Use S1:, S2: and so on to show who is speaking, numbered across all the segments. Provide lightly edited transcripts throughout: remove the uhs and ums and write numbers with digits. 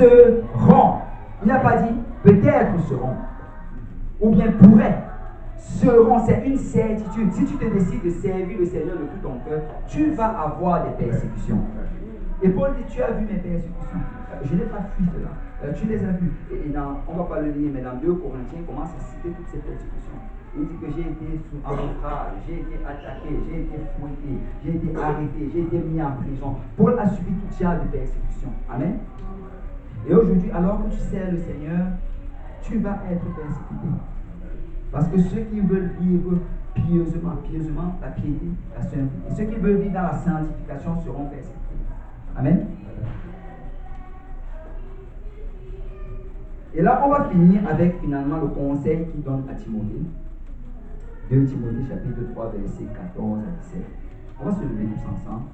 S1: seront. Il n'a pas dit peut-être seront. Ou bien pourraient. Seront, c'est une certitude. Si tu te décides de servir le Seigneur de tout ton cœur, tu vas avoir des persécutions. Et Paul dit, tu as vu mes persécutions. Je n'ai pas fui cela. Tu les as vues. Et on ne va pas le lire, mais dans 2 Corinthiens, il commence à citer toutes ces persécutions. Il dit que j'ai été sous embuscade, j'ai été attaqué, j'ai été fouetté, j'ai été arrêté, j'ai été mis en prison. Paul a subi tout genre de persécutions. Amen. Et aujourd'hui, alors que tu sers le Seigneur, tu vas être persécuté. Parce que ceux qui veulent vivre pieusement, la piété, la sainteté, et ceux qui veulent vivre dans la sanctification seront persécutés. Amen. Et là, on va finir avec finalement le conseil qu'il donne à Timothée. 2 Timothée chapitre 3, versets 14 à 17. On va se lever tous ensemble.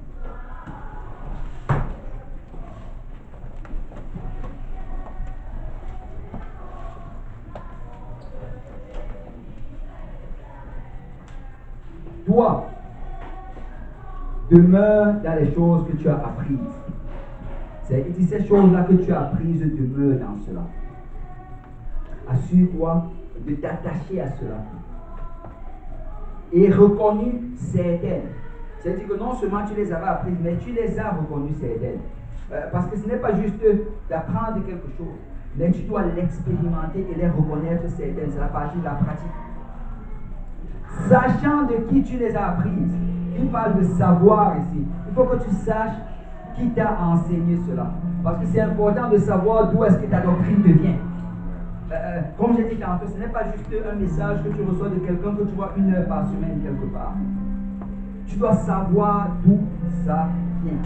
S1: Toi, demeure dans les choses que tu as apprises. C'est ces choses-là que tu as apprises, demeure dans cela. Assure-toi de t'attacher à cela. Et reconnu certaines. C'est-à-dire que non seulement tu les avais apprises, mais tu les as reconnues certaines. Parce que ce n'est pas juste d'apprendre quelque chose, mais tu dois l'expérimenter et les reconnaître certaines. C'est la partie de la pratique. Sachant de qui tu les as apprises. Il parle de savoir ici. Il faut que tu saches qui t'a enseigné cela. Parce que c'est important de savoir d'où est-ce que ta doctrine te vient. Comme j'ai dit tantôt, ce n'est pas juste un message que tu reçois de quelqu'un que tu vois 1 heure par semaine quelque part. Tu dois savoir d'où ça vient.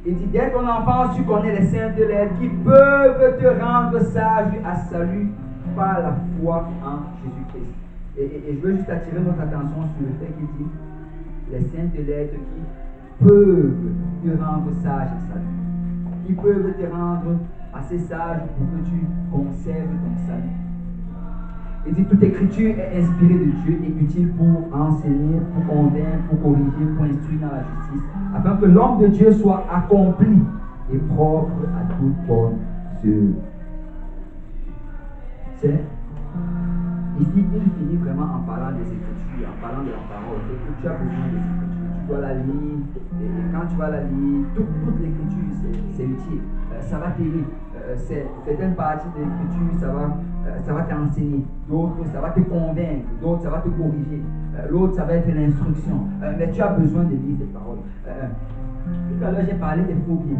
S1: Il dit, dès ton enfance, tu connais les saintes lettres qui peuvent te rendre sage à salut par la foi en Jésus-Christ. Et je veux juste attirer notre attention sur le fait qu'il dit les saintes lettres qui peuvent te rendre sage à salut. Qui peuvent te rendre assez sage pour que tu conserves ton salut. Il dit toute écriture est inspirée de Dieu et utile pour enseigner, pour convaincre, pour corriger, pour instruire dans la justice, afin que l'homme de Dieu soit accompli et propre à toute bonne œuvre. C'est ici, il finit vraiment en parlant des Écritures, en parlant de la parole. Et que tu as besoin des Écritures. Tu dois la lire. Et quand tu vas la lire, toute l'Écriture, c'est utile. Ça va t'aider. Certaines parties de l'Écriture, ça va t'enseigner. D'autres, ça va te convaincre. D'autres, ça va te corriger. L'autre, ça va être l'instruction. Mais tu as besoin de lire ces paroles. Tout à l'heure, j'ai parlé des faux pieds.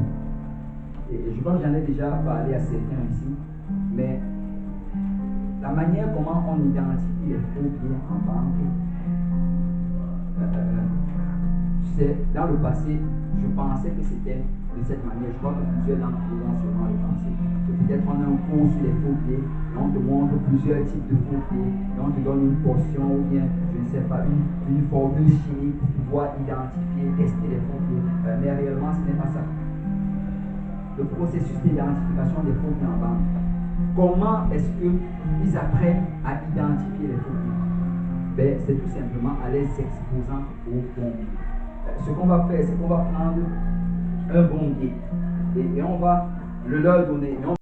S1: Et je crois que j'en ai déjà parlé à certains ici. Mais la manière comment on identifie les faux biens en banque, c'est dans le passé, je pensais que c'était de cette manière. Je crois que plusieurs d'entre vous ont sûrement le pensé. Peut-être on a un cours sur les faux pieds, et on te montre plusieurs types de faux pieds, et on te donne une portion ou bien, je ne sais pas, une formule chimique pour pouvoir identifier, tester les faux pieds. Mais réellement, ce n'est pas ça. Le processus d'identification des faux pieds en banque. Comment est-ce qu'ils apprennent à identifier les faux pieds? C'est tout simplement en les exposant au bon pied. Ce qu'on va faire, c'est qu'on va prendre un bon pied et on va le leur donner. Et on